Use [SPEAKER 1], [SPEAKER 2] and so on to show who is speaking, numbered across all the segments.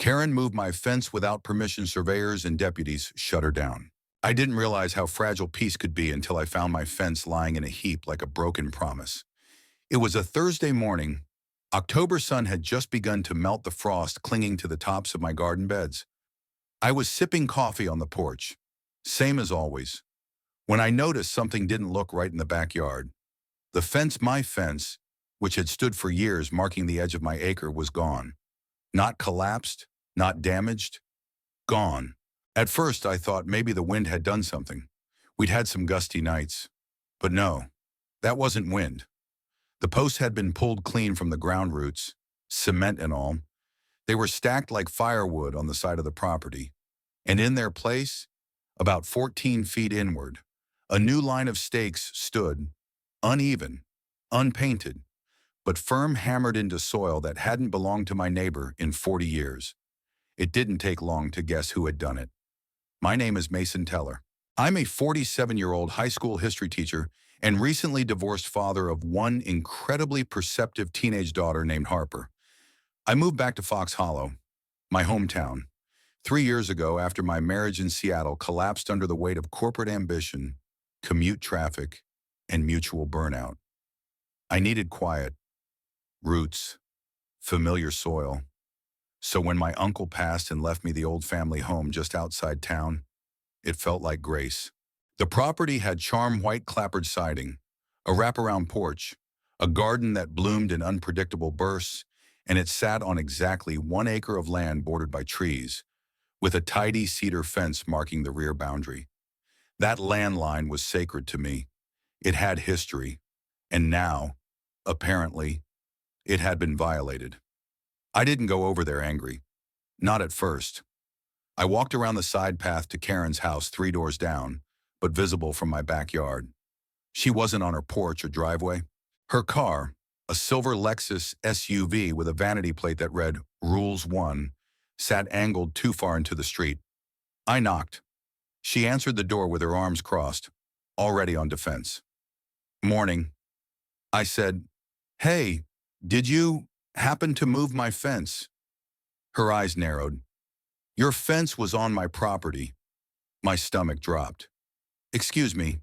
[SPEAKER 1] Karen moved my fence without permission. Surveyors and deputies shut her down. I didn't realize how fragile peace could be until I found my fence lying in a heap like a broken promise. It was a Thursday morning. October sun had just begun to melt the frost clinging to the tops of my garden beds. I was sipping coffee on the porch, same as always, when I noticed something didn't look right in the backyard. The fence, my fence, which had stood for years marking the edge of my acre, was gone. Not collapsed, not damaged, gone. At first, I thought maybe the wind had done something. We'd had some gusty nights. But no, that wasn't wind. The posts had been pulled clean from the ground roots, cement and all. They were stacked like firewood on the side of the property. And in their place, about 14 feet inward, a new line of stakes stood, uneven, unpainted, but firm, hammered into soil that hadn't belonged to my neighbor in 40 years. It didn't take long to guess who had done it. My name is Mason Teller. I'm a 47-year-old high school history teacher and recently divorced father of one incredibly perceptive teenage daughter named Harper. I moved back to Fox Hollow, my hometown, 3 years ago after my marriage in Seattle collapsed under the weight of corporate ambition, commute traffic, and mutual burnout. I needed quiet, roots, familiar soil. So when my uncle passed and left me the old family home just outside town, it felt like grace. The property had charm white clapboard siding, a wraparound porch, a garden that bloomed in unpredictable bursts, and it sat on exactly 1 acre of land bordered by trees, with a tidy cedar fence marking the rear boundary. That landline was sacred to me. It had history, and now, apparently, it had been violated. I didn't go over there angry. Not at first. I walked around the side path to Karen's house 3 doors down, but visible from my backyard. She wasn't on her porch or driveway. Her car, a silver Lexus SUV with a vanity plate that read Rules 1, sat angled too far into the street. I knocked. She answered the door with her arms crossed, already on defense. "Morning." I said, "Hey, did you happen to move my fence?" Her eyes narrowed. "Your fence was on my property." My stomach dropped. "Excuse me,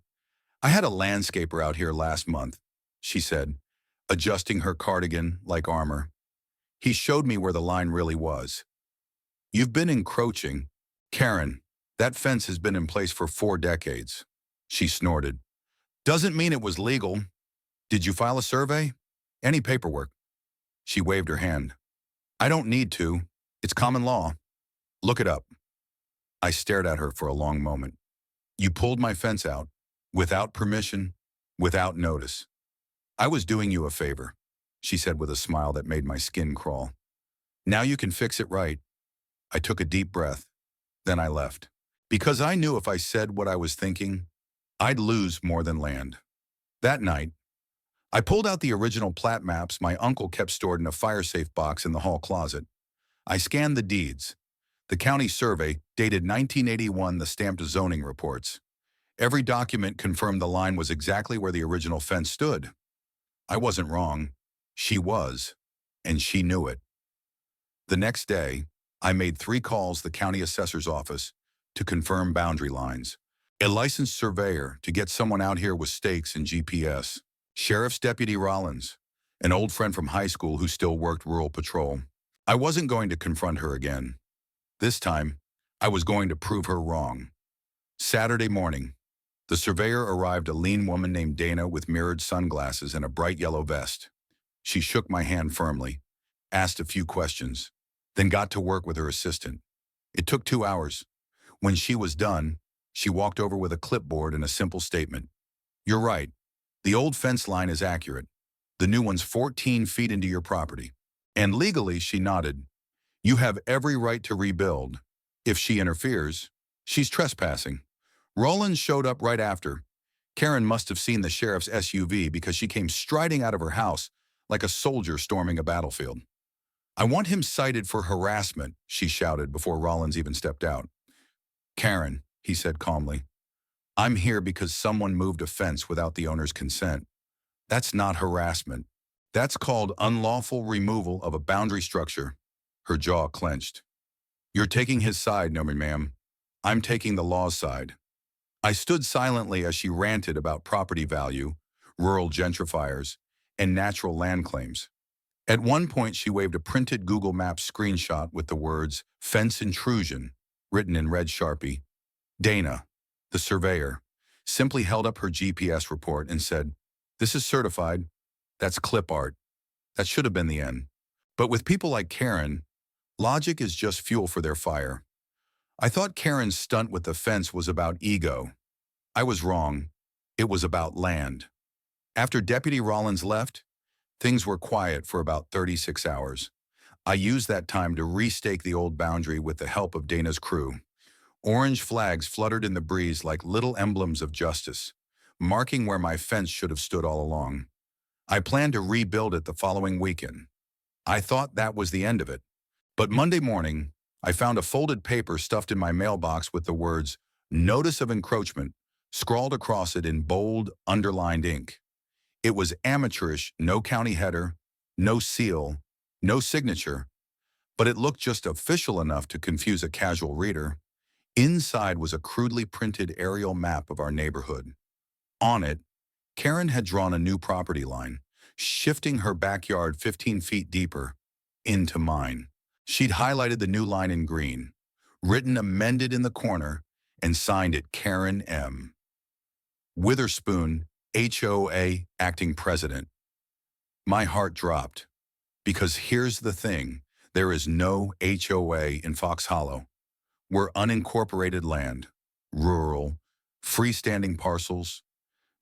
[SPEAKER 1] I had a landscaper out here last month," she said, adjusting her cardigan like armor. "He showed me where the line really was." "You've been encroaching." "Karen, that fence has been in place for 4 decades." She snorted. "Doesn't mean it was legal. Did you file a survey? Any paperwork?" She waved her hand. "I don't need to. It's common law. Look it up." I stared at her for a long moment. "You pulled my fence out, without permission, without notice. I was doing you a favor," she said with a smile that made my skin crawl. "Now you can fix it right." I took a deep breath. Then I left. Because I knew if I said what I was thinking, I'd lose more than land. That night, I pulled out the original plat maps my uncle kept stored in a fire-safe box in the hall closet. I scanned the deeds, the county survey, dated 1981, the stamped zoning reports. Every document confirmed the line was exactly where the original fence stood. I wasn't wrong. She was, and she knew it. The next day, I made 3 calls to the county assessor's office to confirm boundary lines, a licensed surveyor to get someone out here with stakes and GPS, Sheriff's Deputy Rollins, an old friend from high school who still worked rural patrol. I wasn't going to confront her again. This time, I was going to prove her wrong. Saturday morning, the surveyor arrived, a lean woman named Dana with mirrored sunglasses and a bright yellow vest. She shook my hand firmly, asked a few questions, then got to work with her assistant. It took 2 hours. When she was done, she walked over with a clipboard and a simple statement. "You're right. The old fence line is accurate. The new one's 14 feet into your property. And legally," she nodded, "you have every right to rebuild. If she interferes, she's trespassing." Rollins showed up right after. Karen must have seen the sheriff's SUV because she came striding out of her house like a soldier storming a battlefield. "I want him cited for harassment," she shouted before Rollins even stepped out. "Karen," he said calmly, "I'm here because someone moved a fence without the owner's consent. That's not harassment. That's called unlawful removal of a boundary structure." Her jaw clenched. You're taking his side, no, ma'am. I'm taking the law's side. I stood silently as she ranted about property value, rural gentrifiers, and natural land claims. At one point, she waved a printed Google Maps screenshot with the words fence intrusion written in red Sharpie. Dana, the surveyor, simply held up her GPS report and said, "This is certified. That's clip art. That should have been the end." But with people like Karen, logic is just fuel for their fire. I thought Karen's stunt with the fence was about ego. I was wrong. It was about land. After Deputy Rollins left, things were quiet for about 36 hours. I used that time to restake the old boundary with the help of Dana's crew. Orange flags fluttered in the breeze like little emblems of justice, marking where my fence should have stood all along. I planned to rebuild it the following weekend. I thought that was the end of it. But Monday morning, I found a folded paper stuffed in my mailbox with the words, "Notice of Encroachment," scrawled across it in bold, underlined ink. It was amateurish, no county header, no seal, no signature, but it looked just official enough to confuse a casual reader. Inside was a crudely printed aerial map of our neighborhood. On it, Karen had drawn a new property line, shifting her backyard 15 feet deeper into mine. She'd highlighted the new line in green, written amended in the corner, and signed it Karen M. Witherspoon, HOA acting president. My heart dropped, because here's the thing, there is no HOA in Fox Hollow. We're unincorporated land, rural, freestanding parcels.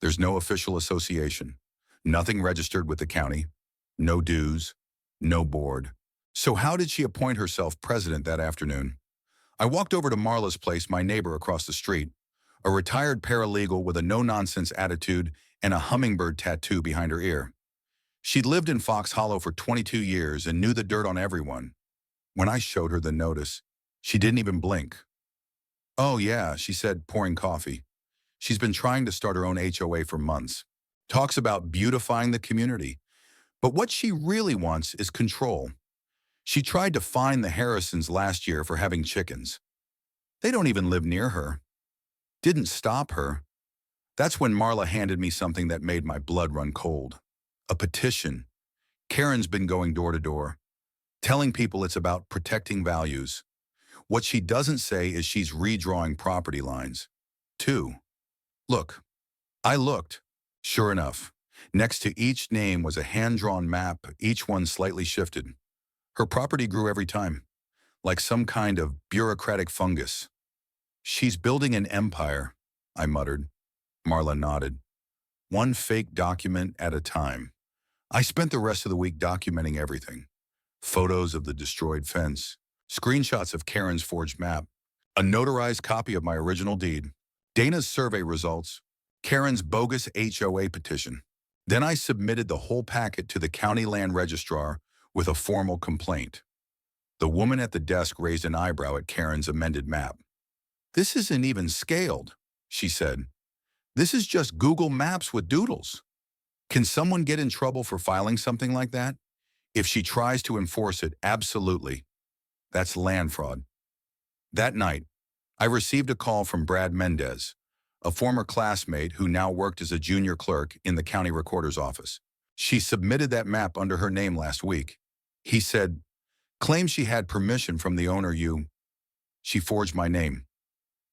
[SPEAKER 1] There's no official association, nothing registered with the county, no dues, no board. So how did she appoint herself president that afternoon? I walked over to Marla's place, my neighbor across the street, a retired paralegal with a no-nonsense attitude and a hummingbird tattoo behind her ear. She'd lived in Fox Hollow for 22 years and knew the dirt on everyone. When I showed her the notice, she didn't even blink. "Oh yeah," she said, pouring coffee. She's been trying to start her own HOA for months. Talks about beautifying the community. But what she really wants is control. She tried to fine the Harrisons last year for having chickens. They don't even live near her. Didn't stop her. That's when Marla handed me something that made my blood run cold. A petition. Karen's been going door to door, telling people it's about protecting values. What she doesn't say is she's redrawing property lines. 2. Look. I looked. Sure enough, next to each name was a hand-drawn map, each one slightly shifted. Her property grew every time, like some kind of bureaucratic fungus. "She's building an empire," I muttered. Marla nodded. "One fake document at a time." I spent the rest of the week documenting everything. Photos of the destroyed fence, screenshots of Karen's forged map, a notarized copy of my original deed, Dana's survey results, Karen's bogus HOA petition. Then I submitted the whole packet to the county land registrar with a formal complaint. The woman at the desk raised an eyebrow at Karen's amended map. "This isn't even scaled," she said. "This is just Google Maps with doodles. Can someone get in trouble for filing something like that? If she tries to enforce it, absolutely. That's land fraud." That night, I received a call from Brad Mendez, a former classmate who now worked as a junior clerk in the county recorder's office. She submitted that map under her name last week. He said, "Claims she had permission from the owner you." She forged my name.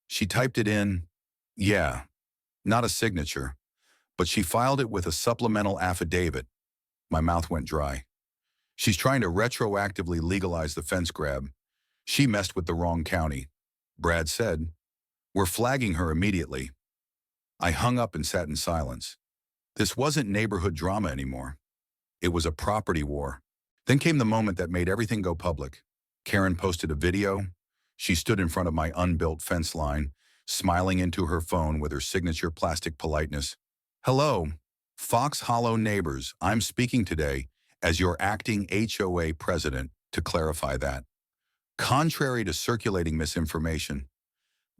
[SPEAKER 1] She typed it in. Yeah, not a signature, but she filed it with a supplemental affidavit. My mouth went dry. She's trying to retroactively legalize the fence grab. She messed with the wrong county. Brad said, "We're flagging her immediately." I hung up and sat in silence. This wasn't neighborhood drama anymore. It was a property war. Then came the moment that made everything go public. Karen posted a video. She stood in front of my unbuilt fence line, smiling into her phone with her signature plastic politeness. "Hello, Fox Hollow neighbors. I'm speaking today as your acting HOA president to clarify that. Contrary to circulating misinformation,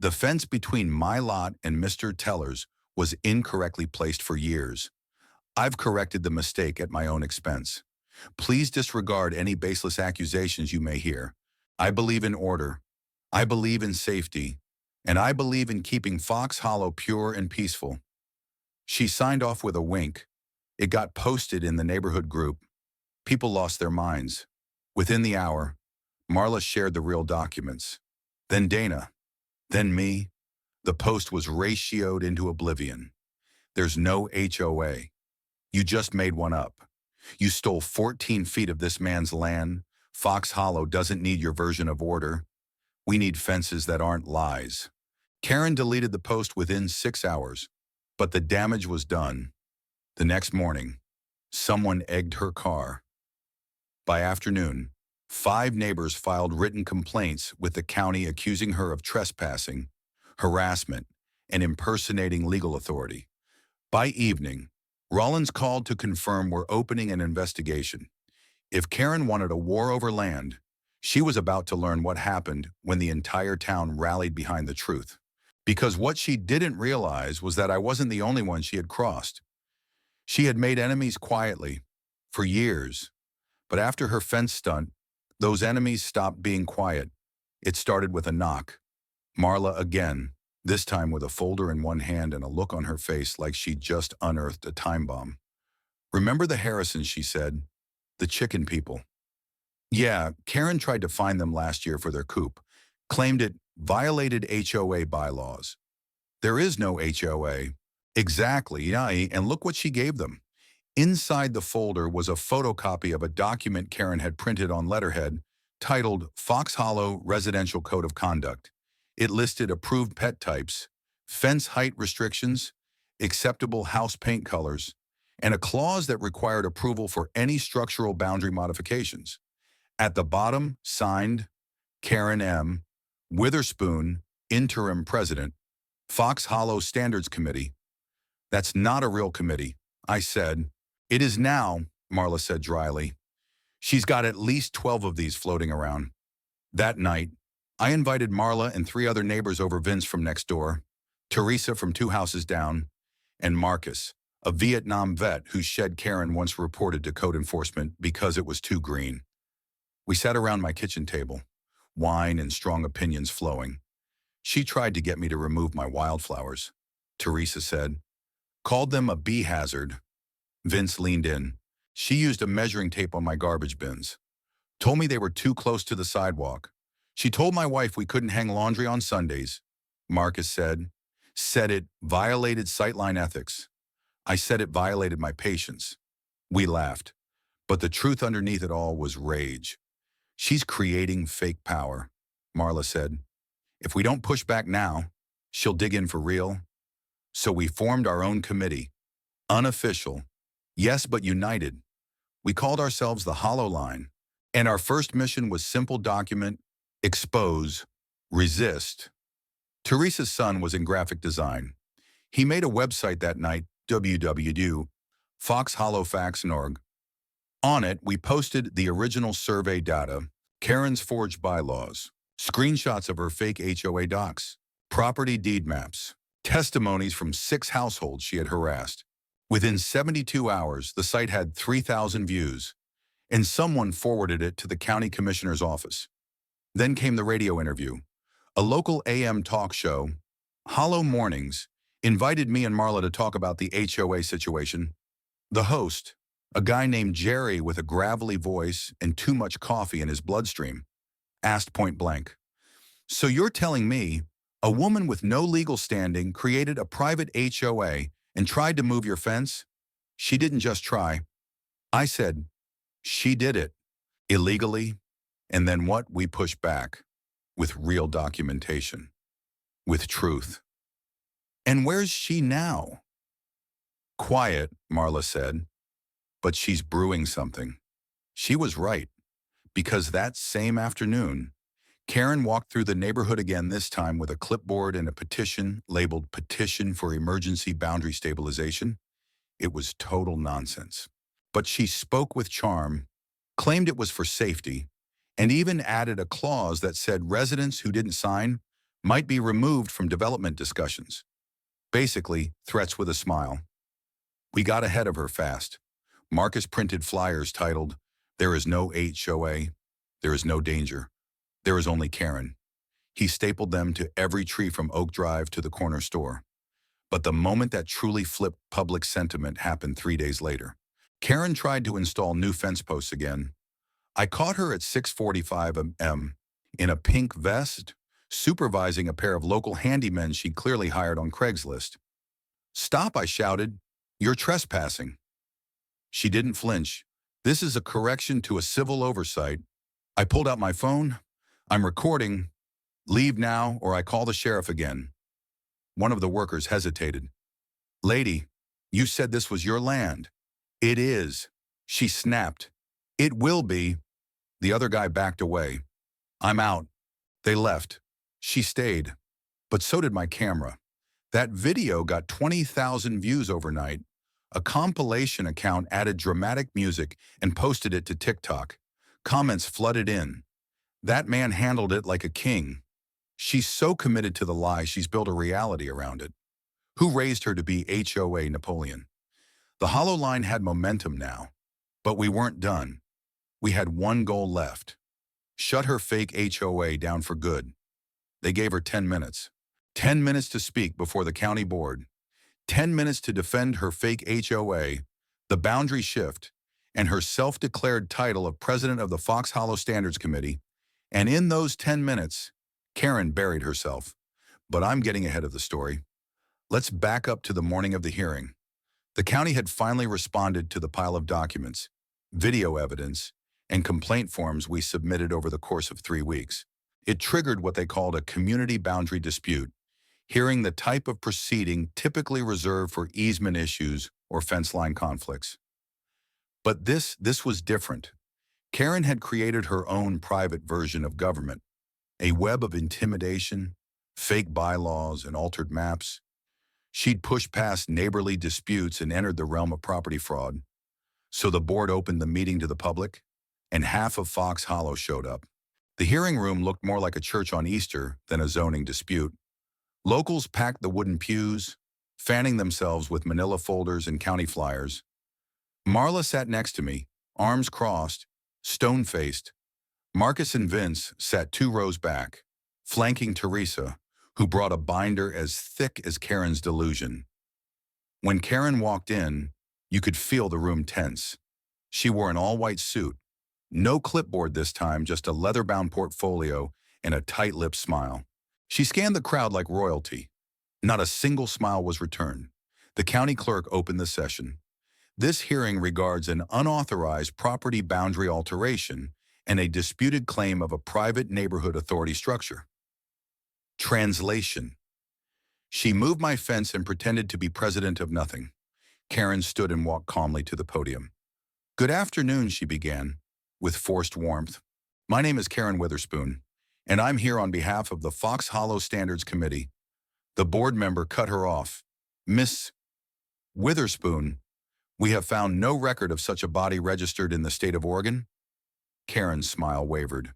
[SPEAKER 1] the fence between my lot and Mr. Teller's was incorrectly placed for years. I've corrected the mistake at my own expense. Please disregard any baseless accusations you may hear. I believe in order. I believe in safety. And I believe in keeping Fox Hollow pure and peaceful. She signed off with a wink. It got posted in the neighborhood group. People lost their minds. Within the hour, Marla shared the real documents. Then Dana. Then me. The post was ratioed into oblivion. There's no HOA. You just made one up. You stole 14 feet of this man's land. Fox Hollow doesn't need your version of order. We need fences that aren't lies. Karen deleted the post within 6 hours, but the damage was done. The next morning, someone egged her car. By afternoon, 5 neighbors filed written complaints with the county accusing her of trespassing, harassment, and impersonating legal authority. By evening, Rollins called to confirm we're opening an investigation. If Karen wanted a war over land, she was about to learn what happened when the entire town rallied behind the truth. Because what she didn't realize was that I wasn't the only one she had crossed. She had made enemies quietly, for years. But after her fence stunt, those enemies stopped being quiet. It started with a knock. Marla again, this time with a folder in one hand and a look on her face like she'd just unearthed a time bomb. "Remember the Harrisons," she said. "The chicken people." Yeah, Karen tried to find them last year for their coup, claimed it violated HOA bylaws. There is no HOA. Exactly, yeah, and look what she gave them. Inside the folder was a photocopy of a document Karen had printed on letterhead titled Fox Hollow Residential Code of Conduct. It listed approved pet types, fence height restrictions, acceptable house paint colors, and a clause that required approval for any structural boundary modifications. At the bottom, signed, Karen M. Witherspoon, Interim President, Fox Hollow Standards Committee. "That's not a real committee," I said. "It is now," Marla said dryly. "She's got at least 12 of these floating around." That night, I invited Marla and 3 other neighbors over: Vince from next door, Teresa from 2 houses down, and Marcus, a Vietnam vet whose shed Karen once reported to code enforcement because it was too green. We sat around my kitchen table, wine and strong opinions flowing. She tried to get me to remove my wildflowers. Teresa said, "Called them a bee hazard." Vince leaned in. "She used a measuring tape on my garbage bins. Told me they were too close to the sidewalk. She told my wife we couldn't hang laundry on Sundays." Marcus said it violated sightline ethics. I said it violated my patience. We laughed. But the truth underneath it all was rage. "She's creating fake power," Marla said. "If we don't push back now, she'll dig in for real." So we formed our own committee. Unofficial. Yes, but united. We called ourselves the Hollow Line. And our first mission was simple: document, expose, resist. Teresa's son was in graphic design. He made a website that night, www.foxhollowfacts.org. On it, we posted the original survey data, Karen's forged bylaws, screenshots of her fake HOA docs, property deed maps, testimonies from 6 households she had harassed. Within 72 hours, the site had 3,000 views, and someone forwarded it to the county commissioner's office. Then came the radio interview. A local AM talk show, Hollow Mornings, invited me and Marla to talk about the HOA situation. The host, a guy named Jerry with a gravelly voice and too much coffee in his bloodstream, asked point blank, "So you're telling me a woman with no legal standing created a private HOA and tried to move your fence?" "She didn't just try." I said, "She did it. Illegally." And then what? We pushed back. With real documentation. With truth. "And where's she now?" "Quiet," Marla said. "But she's brewing something." She was right. Because that same afternoon, Karen walked through the neighborhood again, this time with a clipboard and a petition labeled Petition for Emergency Boundary Stabilization. It was total nonsense. But she spoke with charm, claimed it was for safety, and even added a clause that said residents who didn't sign might be removed from development discussions. Basically, threats with a smile. We got ahead of her fast. Marcus printed flyers titled, "There is no HOA, there is no danger." There is only Karen. He stapled them to every tree from Oak Drive to the corner store. But the moment that truly flipped public sentiment happened 3 days later. Karen tried to install new fence posts again. I caught her at 6:45 a.m. in a pink vest, supervising a pair of local handymen she'd clearly hired on Craigslist. "Stop," I shouted. "You're trespassing." She didn't flinch. "This is a correction to a civil oversight." I pulled out my phone. "I'm recording. Leave now or I call the sheriff again." One of the workers hesitated. "Lady, you said this was your land." "It is." She snapped. "It will be." The other guy backed away. "I'm out." They left. She stayed. But so did my camera. That video got 20,000 views overnight. A compilation account added dramatic music and posted it to TikTok. Comments flooded in. "That man handled it like a king." She's so committed to the lie she's built a reality around it. Who raised her to be HOA Napoleon? The hollow line had momentum now. But we weren't done. We had one goal left. Shut her fake HOA down for good. They gave her 10 minutes. 10 minutes to speak before the county board. 10 minutes to defend her fake HOA, the boundary shift, and her self-declared title of president of the Fox Hollow Standards Committee. And in those 10 minutes, Karen buried herself. But I'm getting ahead of the story. Let's back up to the morning of the hearing. The county had finally responded to the pile of documents, video evidence, and complaint forms we submitted over the course of 3 weeks. It triggered what they called a community boundary dispute, hearing the type of proceeding typically reserved for easement issues or fence line conflicts. But this was different. Karen had created her own private version of government, a web of intimidation, fake bylaws, and altered maps. She'd pushed past neighborly disputes and entered the realm of property fraud. So the board opened the meeting to the public, and half of Fox Hollow showed up. The hearing room looked more like a church on Easter than a zoning dispute. Locals packed the wooden pews, fanning themselves with manila folders and county flyers. Marla sat next to me, arms crossed, stone-faced. Marcus and Vince sat 2 rows back, flanking Teresa, who brought a binder as thick as Karen's delusion. When Karen walked in, you could feel the room tense. She wore an all-white suit. No clipboard this time, just a leather-bound portfolio and a tight-lipped smile. She scanned the crowd like royalty. Not a single smile was returned. The county clerk opened the session. This hearing regards an unauthorized property boundary alteration and a disputed claim of a private neighborhood authority structure. Translation. She moved my fence and pretended to be president of nothing. Karen stood and walked calmly to the podium. "Good afternoon," she began, with forced warmth. "My name is Karen Witherspoon, and I'm here on behalf of the Fox Hollow Standards Committee." The board member cut her off. "Miss Witherspoon, we have found no record of such a body registered in the state of Oregon." Karen's smile wavered.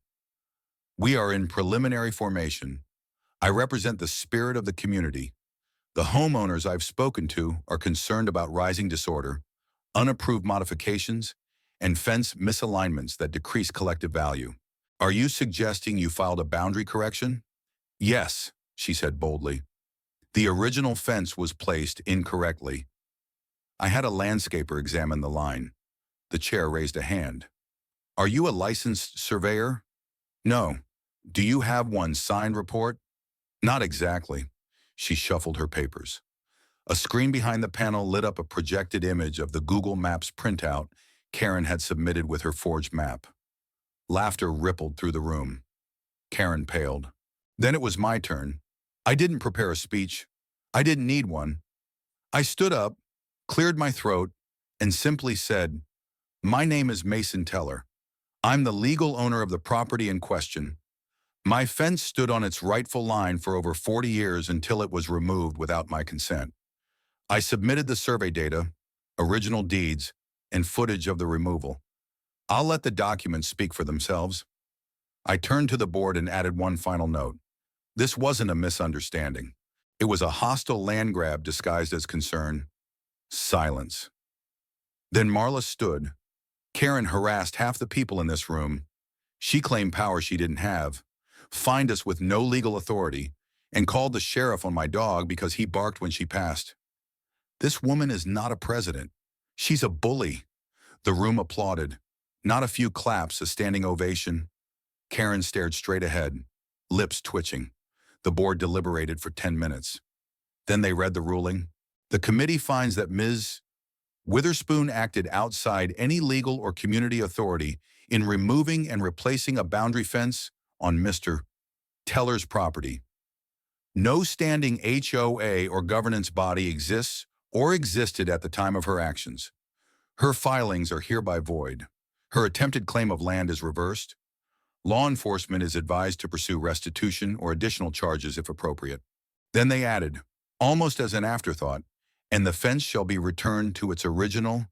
[SPEAKER 1] "We are in preliminary formation. I represent the spirit of the community. The homeowners I've spoken to are concerned about rising disorder, unapproved modifications, and fence misalignments that decrease collective value. Are you suggesting you filed a boundary correction?" "Yes," she said boldly. "The original fence was placed incorrectly." I had a landscaper examine the line. The chair raised a hand. "Are you a licensed surveyor?" "No." "Do you have one signed report?" "Not exactly." She shuffled her papers. A screen behind the panel lit up a projected image of the Google Maps printout Karen had submitted with her forged map. Laughter rippled through the room. Karen paled. Then it was my turn. I didn't prepare a speech. I didn't need one. I stood up, cleared my throat, and simply said, "My name is Mason Teller. I'm the legal owner of the property in question. My fence stood on its rightful line for over 40 years until it was removed without my consent. I submitted the survey data, original deeds, and footage of the removal. I'll let the documents speak for themselves." I turned to the board and added one final note. This wasn't a misunderstanding. It was a hostile land grab disguised as concern. Silence. Then Marla stood. Karen harassed half the people in this room. She claimed power she didn't have. fined us with no legal authority, and called the sheriff on my dog because he barked when she passed. This woman is not a president. She's a bully. The room applauded. Not a few claps, a standing ovation. Karen stared straight ahead, lips twitching. The board deliberated for 10 minutes. Then they read the ruling. The committee finds that Ms. Witherspoon acted outside any legal or community authority in removing and replacing a boundary fence on Mr. Teller's property. No standing HOA or governance body exists or existed at the time of her actions. Her filings are hereby void. Her attempted claim of land is reversed. Law enforcement is advised to pursue restitution or additional charges if appropriate. Then they added, almost as an afterthought, and the fence shall be returned to its original,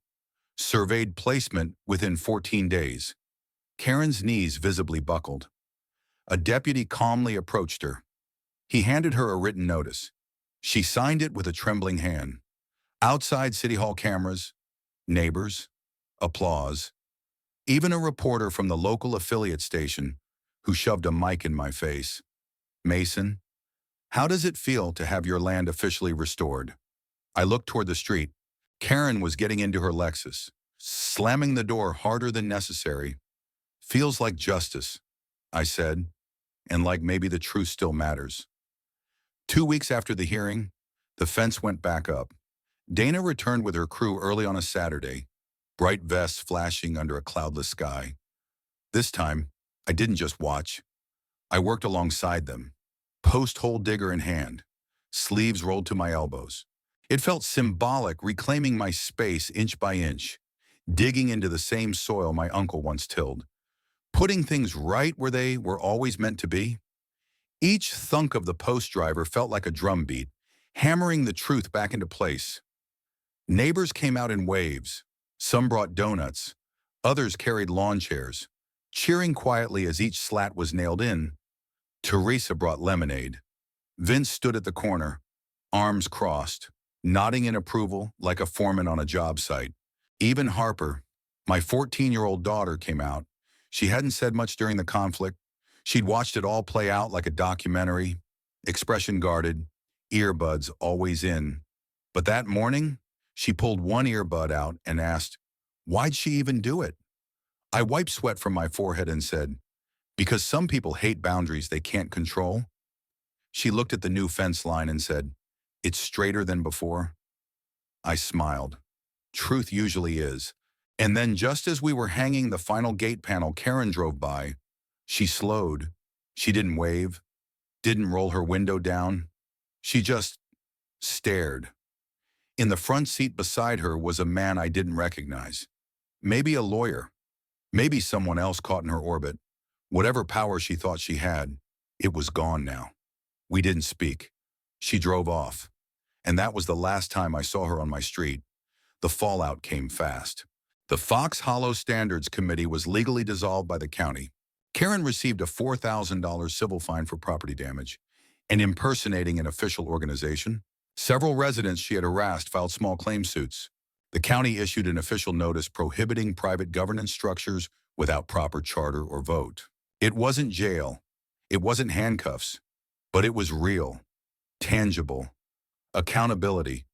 [SPEAKER 1] surveyed placement within 14 days. Karen's knees visibly buckled. A deputy calmly approached her. He handed her a written notice. She signed it with a trembling hand. Outside City Hall cameras, neighbors, applause, even a reporter from the local affiliate station who shoved a mic in my face. Mason, how does it feel to have your land officially restored? I looked toward the street. Karen was getting into her Lexus, slamming the door harder than necessary. Feels like justice, I said, and like maybe the truth still matters. 2 weeks after the hearing, the fence went back up. Dana returned with her crew early on a Saturday, bright vests flashing under a cloudless sky. This time, I didn't just watch. I worked alongside them, post-hole digger in hand, sleeves rolled to my elbows. It felt symbolic, reclaiming my space inch by inch, digging into the same soil my uncle once tilled, putting things right where they were always meant to be. Each thunk of the post driver felt like a drum beat, hammering the truth back into place. Neighbors came out in waves. Some brought donuts. Others carried lawn chairs, cheering quietly as each slat was nailed in. Teresa brought lemonade. Vince stood at the corner, arms crossed, nodding in approval like a foreman on a job site. Even Harper, my 14-year-old daughter, came out. She hadn't said much during the conflict. She'd watched it all play out like a documentary, expression guarded, earbuds always in. But that morning, she pulled one earbud out and asked, why'd she even do it? I wiped sweat from my forehead and said, because some people hate boundaries they can't control. She looked at the new fence line and said, it's straighter than before. I smiled. Truth usually is. And then just as we were hanging the final gate panel, Karen drove by. She slowed. She didn't wave, didn't roll her window down. She just stared. In the front seat beside her was a man I didn't recognize. Maybe a lawyer. Maybe someone else caught in her orbit. Whatever power she thought she had, it was gone now. We didn't speak. She drove off. And that was the last time I saw her on my street. The fallout came fast. The Fox Hollow Standards Committee was legally dissolved by the county. Karen received a $4,000 civil fine for property damage and impersonating an official organization. Several residents she had harassed filed small claim suits. The county issued an official notice prohibiting private governance structures without proper charter or vote. It wasn't jail. It wasn't handcuffs. But it was real, tangible, accountability.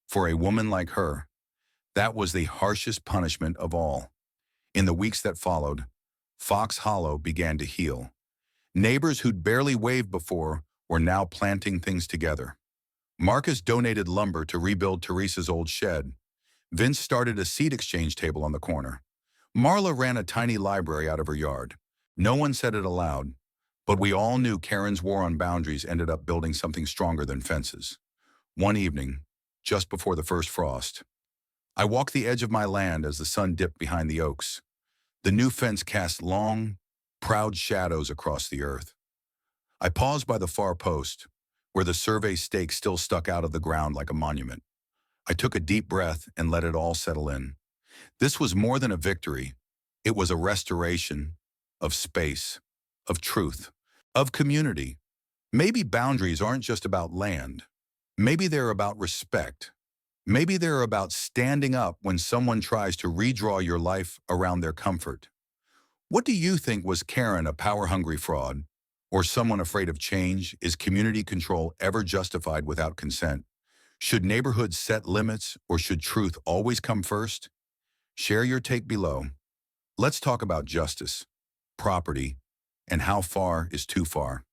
[SPEAKER 1] For a woman like her, that was the harshest punishment of all. In the weeks that followed, Fox Hollow began to heal. Neighbors who'd barely waved before were now planting things together. Marcus donated lumber to rebuild Teresa's old shed. Vince started a seed exchange table on the corner. Marla ran a tiny library out of her yard. No one said it aloud, but we all knew Karen's war on boundaries ended up building something stronger than fences. One evening, just before the first frost, I walked the edge of my land as the sun dipped behind the oaks. The new fence cast long, proud shadows across the earth. I paused by the far post, where the survey stake still stuck out of the ground like a monument. I took a deep breath and let it all settle in. This was more than a victory. It was a restoration of space, of truth, of community. Maybe boundaries aren't just about land. Maybe they're about respect. Maybe they're about standing up when someone tries to redraw your life around their comfort. What do you think? Was Karen a power-hungry fraud? Or someone afraid of change? Is community control ever justified without consent? Should neighborhoods set limits, or should truth always come first? Share your take below. Let's talk about justice, property, and how far is too far.